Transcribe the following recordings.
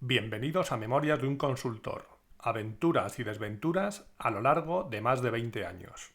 Bienvenidos a Memorias de un consultor, aventuras y desventuras a lo largo de más de 20 años.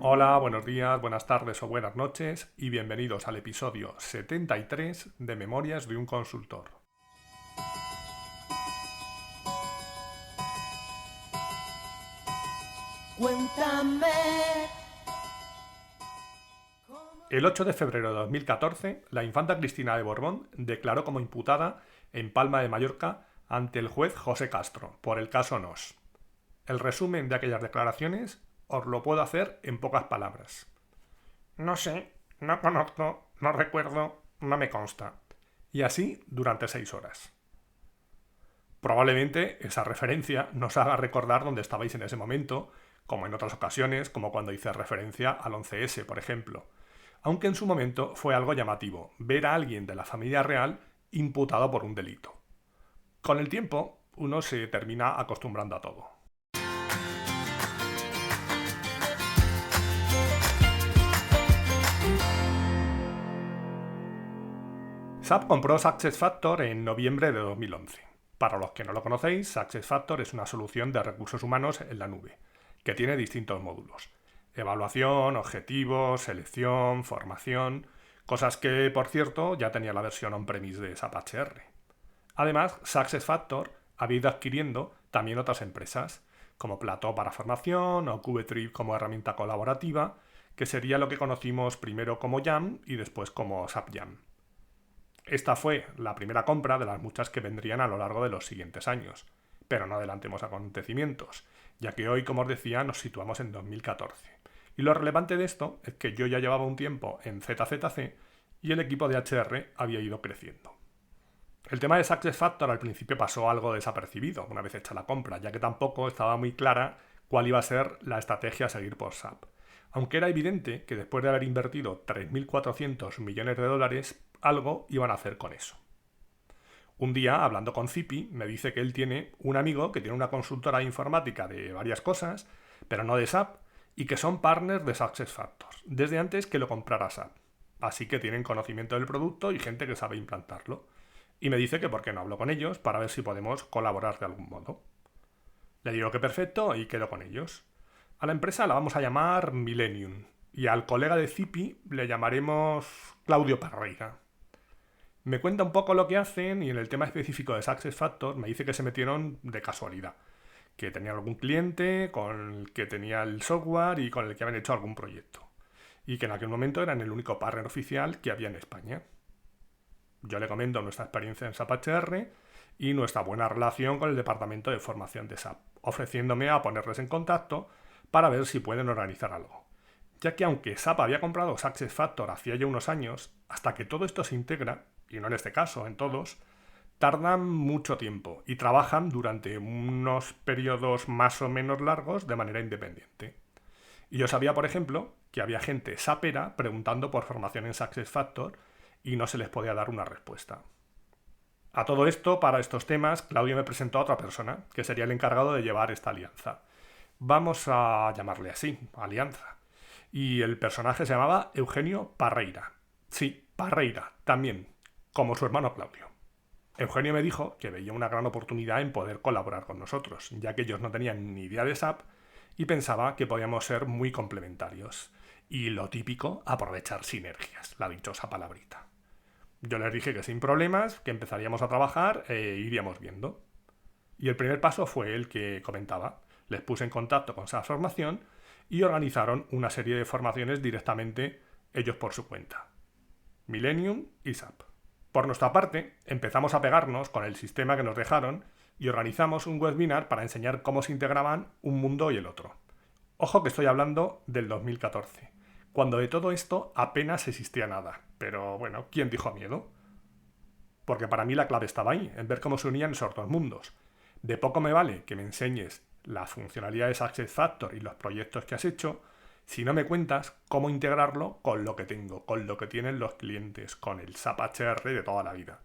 Hola, buenos días, buenas tardes o buenas noches y bienvenidos al episodio 73 de Memorias de un consultor. Cuéntame. El 8 de febrero de 2014, la infanta Cristina de Borbón declaró como imputada en Palma de Mallorca ante el juez José Castro por el caso Nos. El resumen de aquellas declaraciones os lo puedo hacer en pocas palabras. No sé, no conozco, no recuerdo, no me consta. Y así durante 6 horas. Probablemente esa referencia nos haga recordar dónde estabais en ese momento, como en otras ocasiones, como cuando hice referencia al 11S, por ejemplo. Aunque en su momento fue algo llamativo ver a alguien de la familia real imputado por un delito. Con el tiempo, uno se termina acostumbrando a todo. SAP compró SuccessFactors en noviembre de 2011. Para los que no lo conocéis, SuccessFactors es una solución de recursos humanos en la nube, que tiene distintos módulos. Evaluación, objetivos, selección, formación, cosas que, por cierto, ya tenía la versión on-premise de SAP HR. Además, SuccessFactors ha ido adquiriendo también otras empresas, como Plató para formación o Cubetrip como herramienta colaborativa, que sería lo que conocimos primero como Jam y después como SAP Jam. Esta fue la primera compra de las muchas que vendrían a lo largo de los siguientes años, pero no adelantemos acontecimientos, ya que hoy, como os decía, nos situamos en 2014. Y lo relevante de esto es que yo ya llevaba un tiempo en ZZC y el equipo de HR había ido creciendo. El tema de SuccessFactors al principio pasó algo desapercibido una vez hecha la compra, ya que tampoco estaba muy clara cuál iba a ser la estrategia a seguir por SAP. Aunque era evidente que después de haber invertido 3.400 millones de dólares, algo iban a hacer con eso. Un día, hablando con Zipi, me dice que él tiene un amigo que tiene una consultora de informática de varias cosas, pero no de SAP, y que son partners de SuccessFactors, desde antes que lo comprara SAP. Así que tienen conocimiento del producto y gente que sabe implantarlo. Y me dice que por qué no hablo con ellos para ver si podemos colaborar de algún modo. Le digo que perfecto y quedo con ellos. A la empresa la vamos a llamar Millennium y al colega de Zipi le llamaremos Claudio Parreira. Me cuenta un poco lo que hacen y en el tema específico de SuccessFactors me dice que se metieron de casualidad, que tenían algún cliente con el que tenía el software y con el que habían hecho algún proyecto, y que en aquel momento eran el único partner oficial que había en España. Yo le comento nuestra experiencia en SAP HR y nuestra buena relación con el departamento de formación de SAP, ofreciéndome a ponerles en contacto para ver si pueden organizar algo. Ya que aunque SAP había comprado SuccessFactors hacía ya unos años, hasta que todo esto se integra, y no en este caso, en todos, tardan mucho tiempo y trabajan durante unos periodos más o menos largos de manera independiente. Y yo sabía, por ejemplo, que había gente sapera preguntando por formación en SuccessFactors y no se les podía dar una respuesta. A todo esto, para estos temas, Claudio me presentó a otra persona, que sería el encargado de llevar esta alianza. Vamos a llamarle así, alianza. Y el personaje se llamaba Eugenio Parreira. Sí, Parreira, también, como su hermano Claudio. Eugenio me dijo que veía una gran oportunidad en poder colaborar con nosotros, ya que ellos no tenían ni idea de SAP y pensaba que podíamos ser muy complementarios. Y lo típico, aprovechar sinergias, la dichosa palabrita. Yo les dije que sin problemas, que empezaríamos a trabajar e iríamos viendo. Y el primer paso fue el que comentaba. Les puse en contacto con esa formación y organizaron una serie de formaciones directamente ellos por su cuenta. Millennium y SAP. Por nuestra parte, empezamos a pegarnos con el sistema que nos dejaron y organizamos un webinar para enseñar cómo se integraban un mundo y el otro. Ojo que estoy hablando del 2014, cuando de todo esto apenas existía nada. Pero bueno, ¿quién dijo miedo? Porque para mí la clave estaba ahí, en ver cómo se unían esos dos mundos. De poco me vale que me enseñes las funcionalidades de SuccessFactors y los proyectos que has hecho, si no me cuentas cómo integrarlo con lo que tengo, con lo que tienen los clientes, con el SAP HR de toda la vida.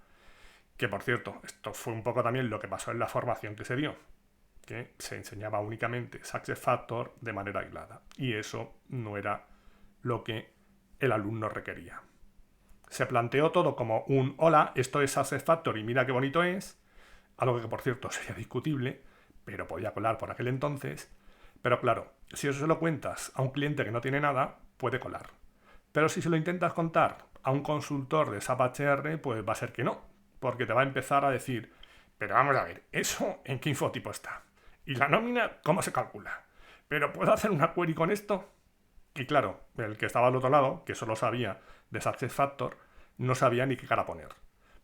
Que por cierto, esto fue un poco también lo que pasó en la formación que se dio. que se enseñaba únicamente SuccessFactors de manera aislada. Y eso no era lo que el alumno requería. Se planteó todo como un hola, esto es SuccessFactors y mira qué bonito es, algo que por cierto sería discutible, pero podía colar por aquel entonces. Pero claro, si eso se lo cuentas a un cliente que no tiene nada, puede colar. Pero si se lo intentas contar a un consultor de SAP HR, pues va a ser que no, porque te va a empezar a decir, pero vamos a ver, ¿eso en qué infotipo está? ¿Y la nómina cómo se calcula? ¿Pero puedo hacer una query con esto? Y claro, el que estaba al otro lado, que solo sabía de SuccessFactors, no sabía ni qué cara poner,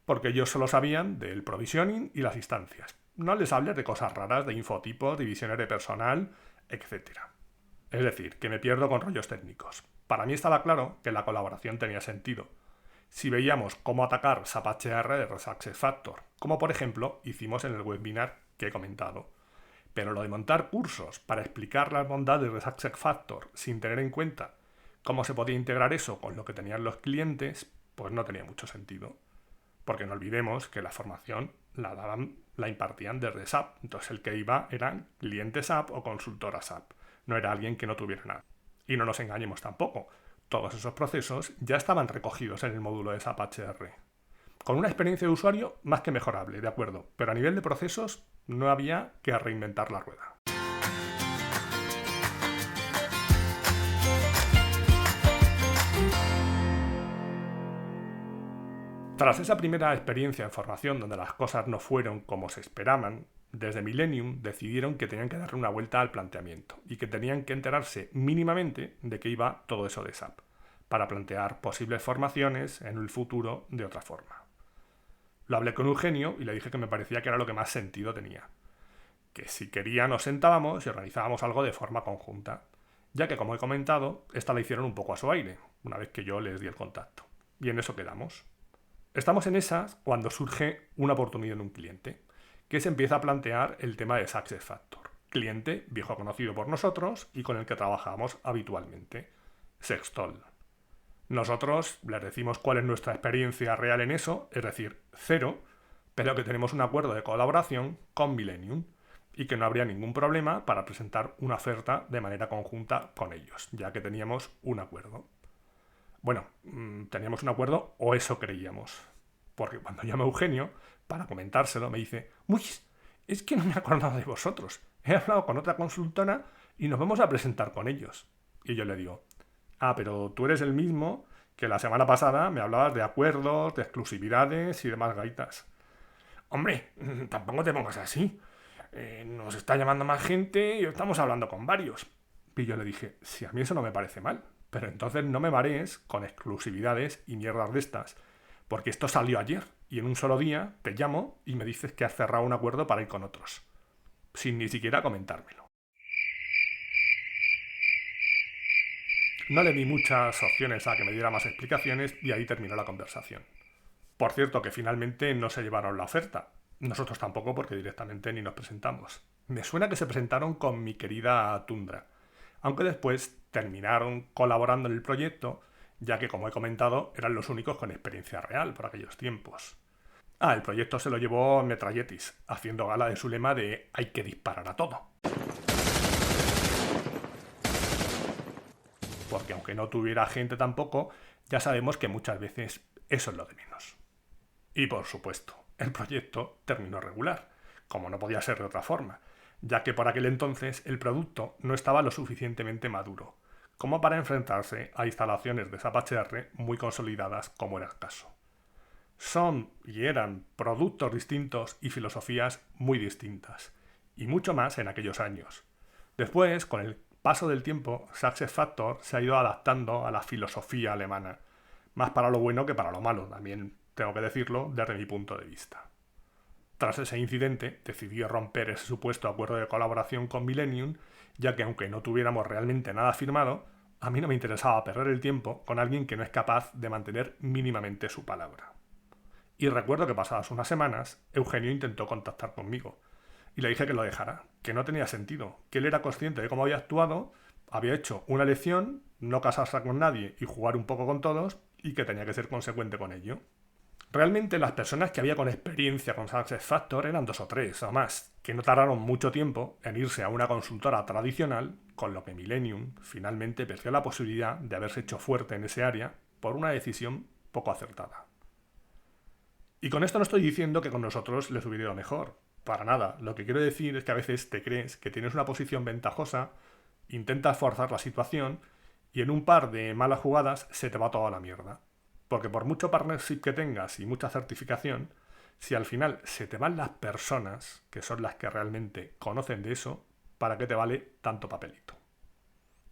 porque ellos solo sabían del provisioning y las instancias. No les hables de cosas raras, de infotipos, divisiones de personal, etc. Es decir, que me pierdo con rollos técnicos. Para mí estaba claro que la colaboración tenía sentido. Si veíamos cómo atacar SAP HR de SuccessFactors, como por ejemplo hicimos en el webinar que he comentado. Pero lo de montar cursos para explicar las bondades de SuccessFactors sin tener en cuenta cómo se podía integrar eso con lo que tenían los clientes, pues no tenía mucho sentido. Porque no olvidemos que la formación la impartían desde SAP. Entonces el que iba eran clientes SAP o consultora SAP. No era alguien que no tuviera nada. Y no nos engañemos tampoco. Todos esos procesos ya estaban recogidos en el módulo de SAP HR. Con una experiencia de usuario más que mejorable, de acuerdo. Pero a nivel de procesos no había que reinventar la rueda. Tras esa primera experiencia en formación donde las cosas no fueron como se esperaban, desde Millennium decidieron que tenían que darle una vuelta al planteamiento y que tenían que enterarse mínimamente de qué iba todo eso de SAP, para plantear posibles formaciones en el futuro de otra forma. Lo hablé con Eugenio y le dije que me parecía que era lo que más sentido tenía, que si quería nos sentábamos y organizábamos algo de forma conjunta, ya que como he comentado, esta la hicieron un poco a su aire, una vez que yo les di el contacto. Y en eso quedamos. Estamos en esas cuando surge una oportunidad en un cliente, que se empieza a plantear el tema de SuccessFactors, cliente viejo conocido por nosotros y con el que trabajamos habitualmente, Sextol. Nosotros les decimos cuál es nuestra experiencia real en eso, es decir, 0, pero que tenemos un acuerdo de colaboración con Millennium y que no habría ningún problema para presentar una oferta de manera conjunta con ellos, ya que teníamos un acuerdo. Bueno, teníamos un acuerdo, o eso creíamos. Porque cuando llama Eugenio, para comentárselo, me dice, uy, es que no me he acordado de vosotros. He hablado con otra consultora y nos vamos a presentar con ellos. Y yo le digo, pero tú eres el mismo que la semana pasada me hablabas de acuerdos, de exclusividades y demás gaitas. Hombre, tampoco te pongas así. Nos está llamando más gente y estamos hablando con varios. Y yo le dije, si a mí eso no me parece mal. Pero entonces no me marees con exclusividades y mierdas de estas, porque esto salió ayer y en un solo día te llamo y me dices que has cerrado un acuerdo para ir con otros, sin ni siquiera comentármelo. No le di muchas opciones a que me diera más explicaciones y ahí terminó la conversación. Por cierto, que finalmente no se llevaron la oferta. Nosotros tampoco, porque directamente ni nos presentamos. Me suena que se presentaron con mi querida Tundra, aunque después terminaron colaborando en el proyecto, ya que, como he comentado, eran los únicos con experiencia real por aquellos tiempos. El proyecto se lo llevó Metralletis, haciendo gala de su lema de hay que disparar a todo. Porque aunque no tuviera gente tampoco, ya sabemos que muchas veces eso es lo de menos. Y por supuesto, el proyecto terminó regular, como no podía ser de otra forma, ya que por aquel entonces el producto no estaba lo suficientemente maduro, como para enfrentarse a instalaciones de SAP HR muy consolidadas como era el caso. Son y eran productos distintos y filosofías muy distintas, y mucho más en aquellos años. Después, con el paso del tiempo, SuccessFactors se ha ido adaptando a la filosofía alemana, más para lo bueno que para lo malo, también tengo que decirlo desde mi punto de vista. Tras ese incidente, decidí romper ese supuesto acuerdo de colaboración con Millennium, ya que aunque no tuviéramos realmente nada firmado, a mí no me interesaba perder el tiempo con alguien que no es capaz de mantener mínimamente su palabra. Y recuerdo que pasadas unas semanas, Eugenio intentó contactar conmigo, y le dije que lo dejara, que no tenía sentido, que él era consciente de cómo había actuado, había hecho una elección, no casarse con nadie y jugar un poco con todos, y que tenía que ser consecuente con ello. Realmente las personas que había con experiencia con SuccessFactors eran 2 o 3 o más, que no tardaron mucho tiempo en irse a una consultora tradicional, con lo que Millennium finalmente perdió la posibilidad de haberse hecho fuerte en ese área por una decisión poco acertada. Y con esto no estoy diciendo que con nosotros les hubiera ido mejor, para nada. Lo que quiero decir es que a veces te crees que tienes una posición ventajosa, intentas forzar la situación y en un par de malas jugadas se te va toda la mierda. Porque por mucho partnership que tengas y mucha certificación, si al final se te van las personas, que son las que realmente conocen de eso, ¿para qué te vale tanto papelito?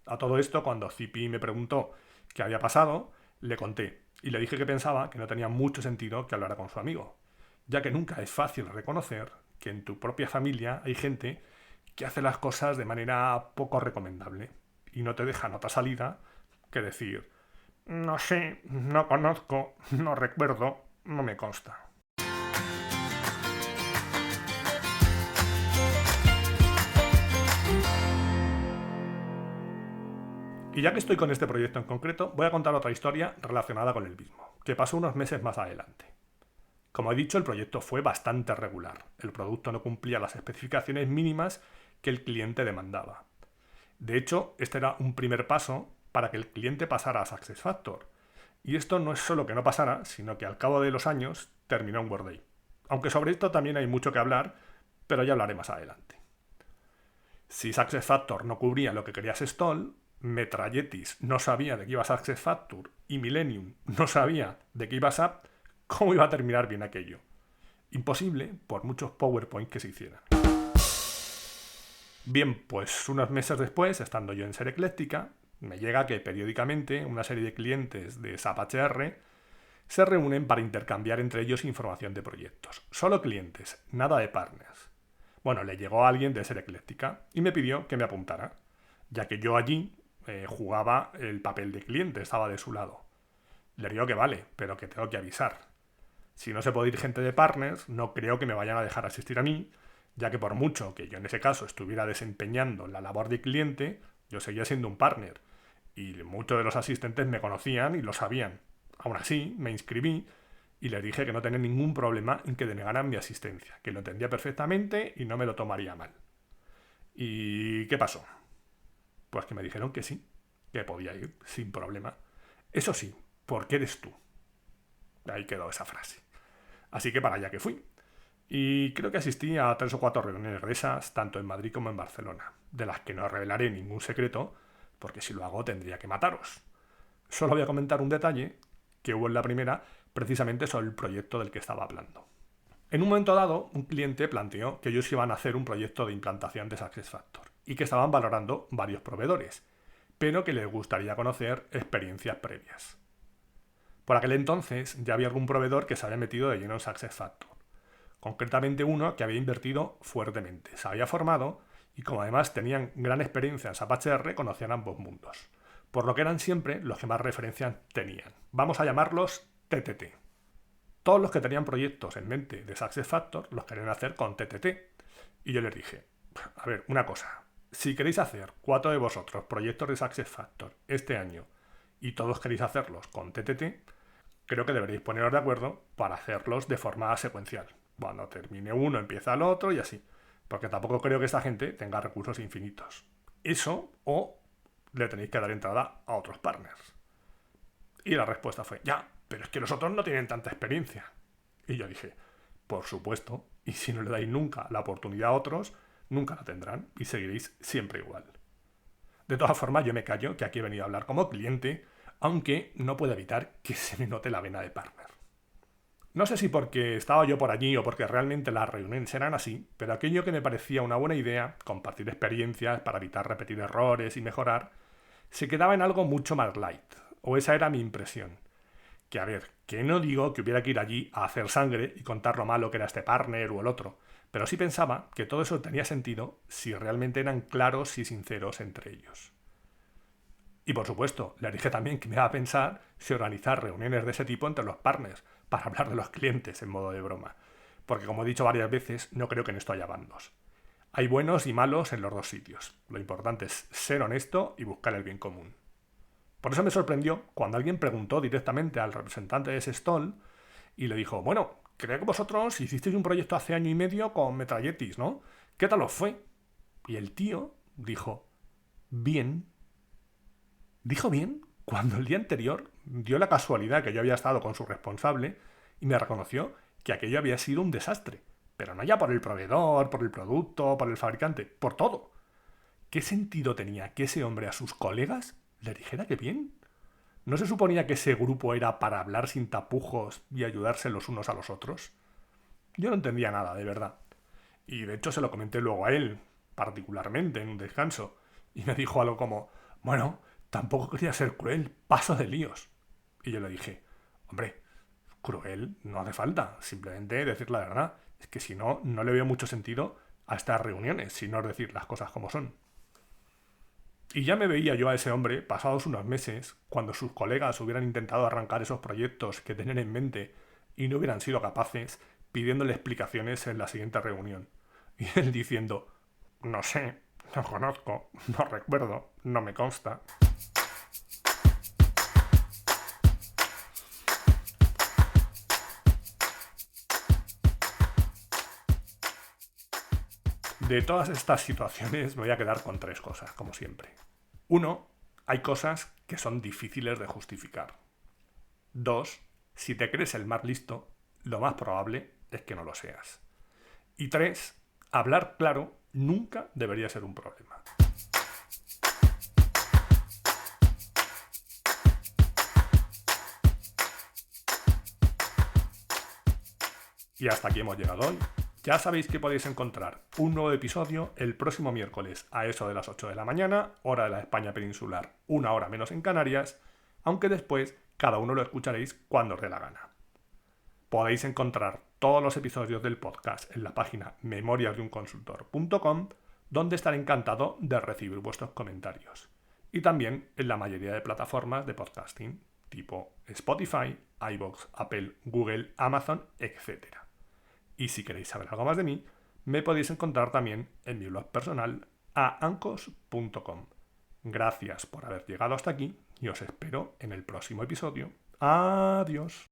A todo esto, cuando Zipi me preguntó qué había pasado, le conté y le dije que pensaba que no tenía mucho sentido que hablara con su amigo, ya que nunca es fácil reconocer que en tu propia familia hay gente que hace las cosas de manera poco recomendable y no te dejan otra salida que decir: no sé, no conozco, no recuerdo, no me consta. Y ya que estoy con este proyecto en concreto, voy a contar otra historia relacionada con el mismo, que pasó unos meses más adelante. Como he dicho, el proyecto fue bastante regular. El producto no cumplía las especificaciones mínimas que el cliente demandaba. De hecho, este era un primer paso para que el cliente pasara a SuccessFactors. Y esto no es solo que no pasara, sino que al cabo de los años terminó en Workday. Aunque sobre esto también hay mucho que hablar, pero ya hablaré más adelante. Si SuccessFactors no cubría lo que quería Stoll, Metralletis no sabía de qué iba SuccessFactors y Millennium no sabía de qué iba SAP, ¿cómo iba a terminar bien aquello? Imposible por muchos PowerPoint que se hicieran. Bien, pues unos meses después, estando yo en Ser Ecléctica, me llega que periódicamente una serie de clientes de SAP HR se reúnen para intercambiar entre ellos información de proyectos. Solo clientes, nada de partners. Bueno, le llegó a alguien de Ser Ecléctica y me pidió que me apuntara, ya que yo allí jugaba el papel de cliente, estaba de su lado. Le digo que vale, pero que tengo que avisar. Si no se puede ir gente de partners, no creo que me vayan a dejar asistir a mí, ya que por mucho que yo en ese caso estuviera desempeñando la labor de cliente, yo seguía siendo un partner. Y muchos de los asistentes me conocían y lo sabían. Aún así, me inscribí y les dije que no tenía ningún problema en que denegaran mi asistencia, que lo entendía perfectamente y no me lo tomaría mal. ¿Y qué pasó? Pues que me dijeron que sí, que podía ir sin problema. Eso sí, porque eres tú. Ahí quedó esa frase. Así que para allá que fui. Y creo que asistí a 3 o 4 reuniones de esas, tanto en Madrid como en Barcelona, de las que no revelaré ningún secreto, porque si lo hago tendría que mataros. Solo voy a comentar un detalle que hubo en la primera, precisamente sobre el proyecto del que estaba hablando. En un momento dado, un cliente planteó que ellos iban a hacer un proyecto de implantación de SuccessFactors y que estaban valorando varios proveedores, pero que les gustaría conocer experiencias previas. Por aquel entonces ya había algún proveedor que se había metido de lleno en SuccessFactors, concretamente uno que había invertido fuertemente, se había formado y como además tenían gran experiencia en SAP HR, conocían ambos mundos, por lo que eran siempre los que más referencias tenían. Vamos a llamarlos TTT. Todos los que tenían proyectos en mente de SuccessFactors los querían hacer con TTT. Y yo les dije, a ver, una cosa, si queréis hacer 4 de vosotros proyectos de SuccessFactors este año y todos queréis hacerlos con TTT, creo que deberéis poneros de acuerdo para hacerlos de forma secuencial. Cuando termine uno empieza el otro y así, porque tampoco creo que esta gente tenga recursos infinitos. Eso o le tenéis que dar entrada a otros partners. Y la respuesta fue, ya, pero es que los otros no tienen tanta experiencia. Y yo dije, por supuesto, y si no le dais nunca la oportunidad a otros, nunca la tendrán y seguiréis siempre igual. De todas formas, yo me callo que aquí he venido a hablar como cliente, aunque no puedo evitar que se me note la vena de partner. No sé si porque estaba yo por allí o porque realmente las reuniones eran así, pero aquello que me parecía una buena idea, compartir experiencias para evitar repetir errores y mejorar, se quedaba en algo mucho más light, o esa era mi impresión. Que a ver, que no digo que hubiera que ir allí a hacer sangre y contar lo malo que era este partner o el otro, pero sí pensaba que todo eso tenía sentido si realmente eran claros y sinceros entre ellos. Y por supuesto, le dije también que me iba a pensar si organizar reuniones de ese tipo entre los partners, para hablar de los clientes en modo de broma, porque como he dicho varias veces, no creo que en esto haya bandos. Hay buenos y malos en los dos sitios. Lo importante es ser honesto y buscar el bien común. Por eso me sorprendió cuando alguien preguntó directamente al representante de Stoll y le dijo, bueno, creo que vosotros hicisteis un proyecto hace año y medio con Metralletis, ¿no? ¿Qué tal os fue? Y el tío dijo, bien. Dijo bien cuando el día anterior dio la casualidad que yo había estado con su responsable y me reconoció que aquello había sido un desastre. Pero no ya por el proveedor, por el producto, por el fabricante, por todo. ¿Qué sentido tenía que ese hombre a sus colegas le dijera que bien? ¿No se suponía que ese grupo era para hablar sin tapujos y ayudarse los unos a los otros? Yo no entendía nada, de verdad. Y de hecho se lo comenté luego a él, particularmente en un descanso, y me dijo algo como, bueno, tampoco quería ser cruel, paso de líos. Y yo le dije, hombre, cruel no hace falta, simplemente decir la verdad. Es que si no, no le veo mucho sentido a estas reuniones, si no es decir las cosas como son. Y ya me veía yo a ese hombre, pasados unos meses, cuando sus colegas hubieran intentado arrancar esos proyectos que tenían en mente y no hubieran sido capaces, pidiéndole explicaciones en la siguiente reunión. Y él diciendo, no sé, no conozco, no recuerdo, no me consta. De todas estas situaciones me voy a quedar con tres cosas, como siempre. Uno, hay cosas que son difíciles de justificar. Dos, si te crees el más listo, lo más probable es que no lo seas. Y tres, hablar claro nunca debería ser un problema. Y hasta aquí hemos llegado hoy. Ya sabéis que podéis encontrar un nuevo episodio el próximo miércoles a eso de las 8 de la mañana, hora de la España peninsular, una hora menos en Canarias, aunque después cada uno lo escucharéis cuando os dé la gana. Podéis encontrar todos los episodios del podcast en la página memoriasdeunconsultor.com, donde estaré encantado de recibir vuestros comentarios. Y también en la mayoría de plataformas de podcasting, tipo Spotify, iVoox, Apple, Google, Amazon, etc. Y si queréis saber algo más de mí, me podéis encontrar también en mi blog personal aancos.com. Gracias por haber llegado hasta aquí y os espero en el próximo episodio. Adiós.